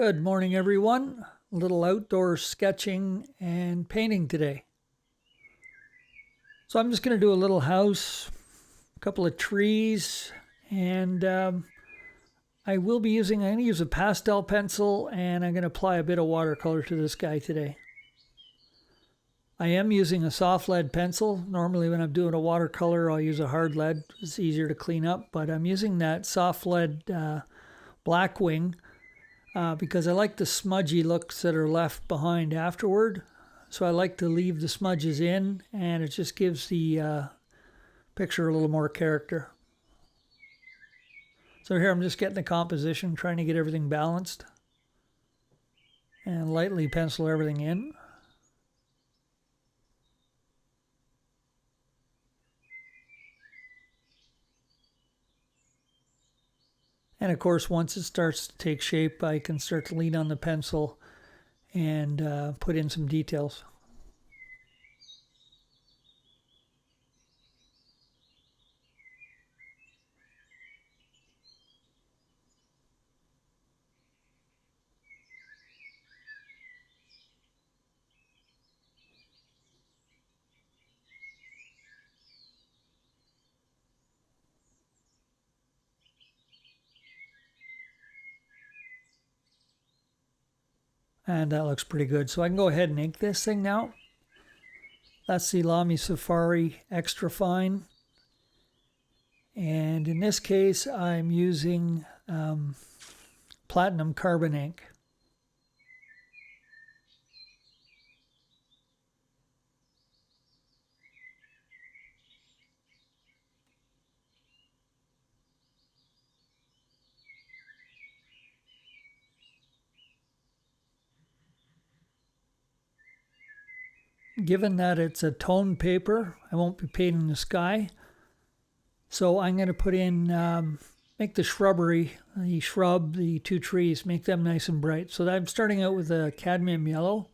Good morning, everyone. A little outdoor sketching and painting today. So I'm just going to do a little house, a couple of trees, and I'm going to use a pastel pencil, and I'm going to apply a bit of watercolor to this guy today. I am using a soft lead pencil. Normally when I'm doing a watercolor, I'll use a hard lead. It's easier to clean up, but I'm using that soft lead Blackwing because I like the smudgy looks that are left behind afterward. So I like to leave the smudges in, and it just gives the picture a little more character. So here I'm just getting the composition, trying to get everything balanced, and lightly pencil everything in. And of course, once it starts to take shape, I can start to lean on the pencil and put in some details. And that looks pretty good. So I can go ahead and ink this thing now. That's the Lamy Safari Extra Fine. And in this case, I'm using platinum carbon ink. Given that it's a toned paper, I won't be painting the sky. So I'm going to put in, make the shrubbery, the two trees, make them nice and bright. So I'm starting out with a cadmium yellow.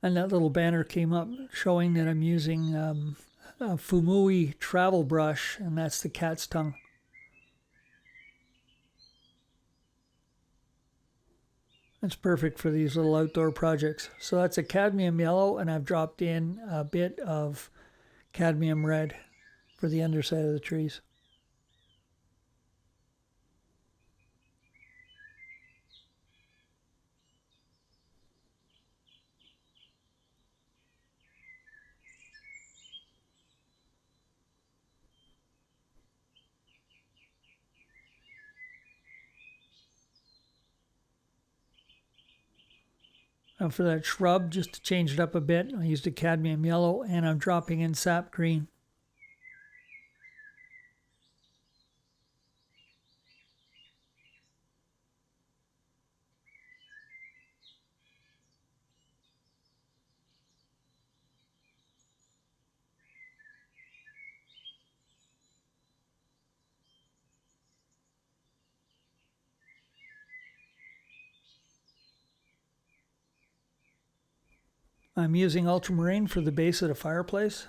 And that little banner came up showing that I'm using a Fumui travel brush, and that's the cat's tongue. It's perfect for these little outdoor projects. So that's a cadmium yellow, and I've dropped in a bit of cadmium red for the underside of the trees. And for that shrub, just to change it up a bit, I used a cadmium yellow, and I'm dropping in sap green. I'm using ultramarine for the base of the fireplace.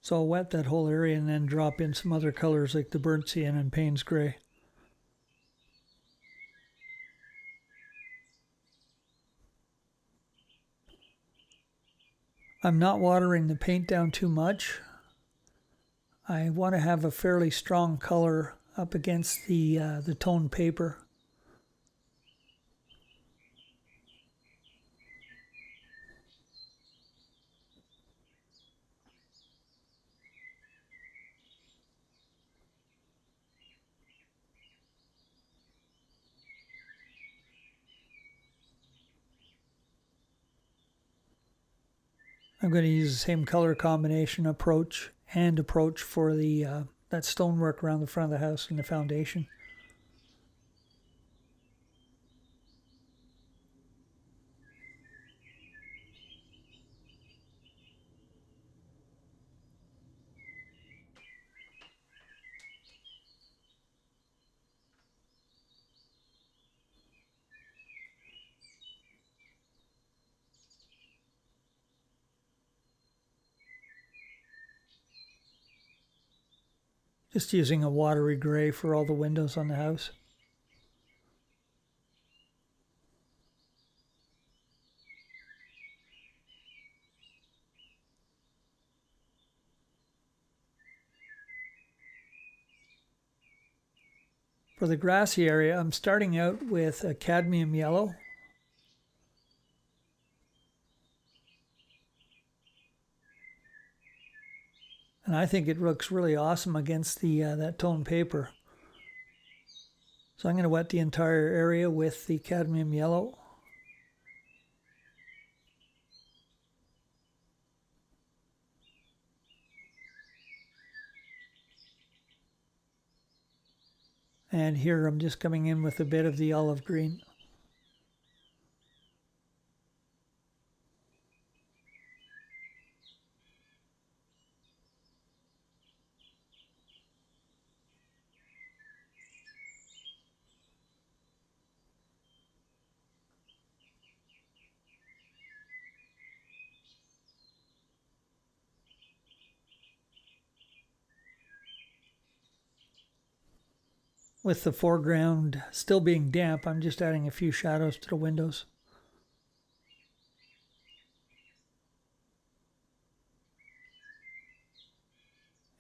So I'll wet that whole area and then drop in some other colors like the burnt sienna and Payne's gray. I'm not watering the paint down too much. I want to have a fairly strong color up against the toned paper. I'm going to use the same color combination approach for the that stonework around the front of the house and the foundation. Just using a watery gray for all the windows on the house. For the grassy area, I'm starting out with a cadmium yellow. And I think it looks really awesome against the that toned paper. So I'm going to wet the entire area with the cadmium yellow. And here I'm just coming in with a bit of the olive green. With the foreground still being damp, I'm just adding a few shadows to the windows.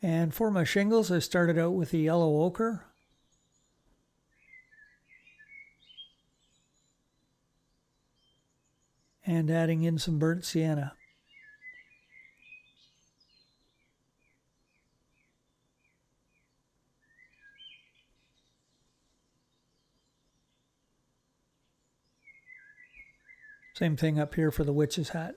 And for my shingles, I started out with the yellow ochre. And adding in some burnt sienna. Same thing up here for the witch's hat.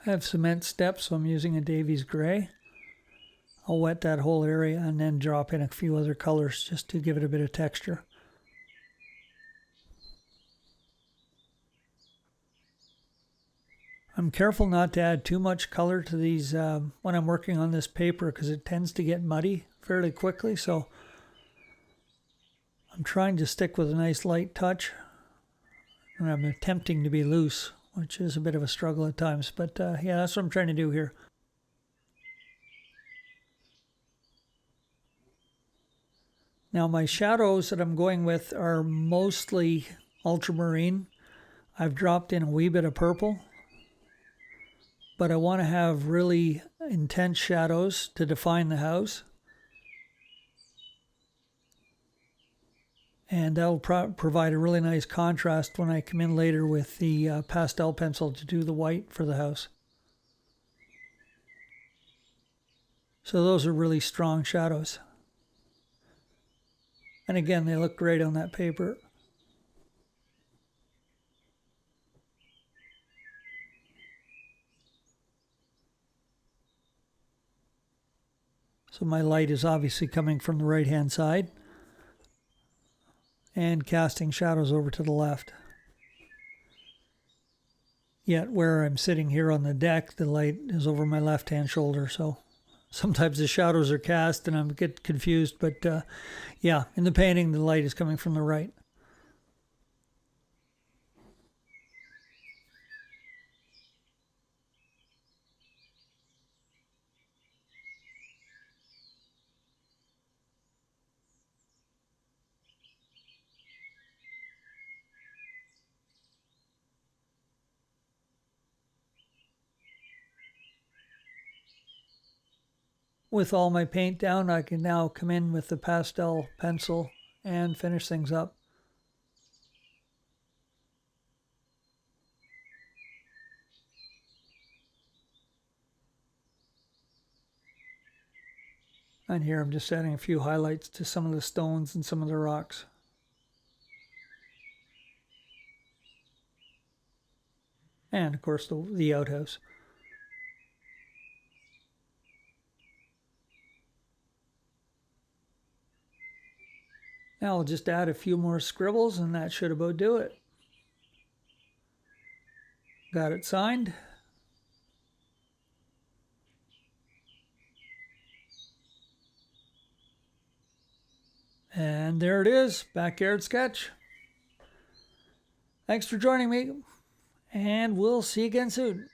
I have cement steps, so I'm using a Davies gray. I'll wet that whole area and then drop in a few other colors just to give it a bit of texture. I'm careful not to add too much color to these when I'm working on this paper because it tends to get muddy fairly quickly, so I'm trying to stick with a nice light touch, and I'm attempting to be loose, which is a bit of a struggle at times, but yeah, that's what I'm trying to do here. Now my shadows that I'm going with are mostly ultramarine. I've dropped in a wee bit of purple, but I want to have really intense shadows to define the house. And that'll provide a really nice contrast when I come in later with the pastel pencil to do the white for the house. So those are really strong shadows. And again, they look great on that paper. So my light is obviously coming from the right-hand side and casting shadows over to the left. Yet where I'm sitting here on the deck, the light is over my left-hand shoulder, so sometimes the shadows are cast and I get confused, but yeah, in the painting, the light is coming from the right. With all my paint down, I can now come in with the pastel pencil and finish things up. And here I'm just adding a few highlights to some of the stones and some of the rocks. And of course the outhouse. Now I'll just add a few more scribbles and that should about do it. Got it signed. And there it is, backyard sketch. Thanks for joining me, and we'll see you again soon.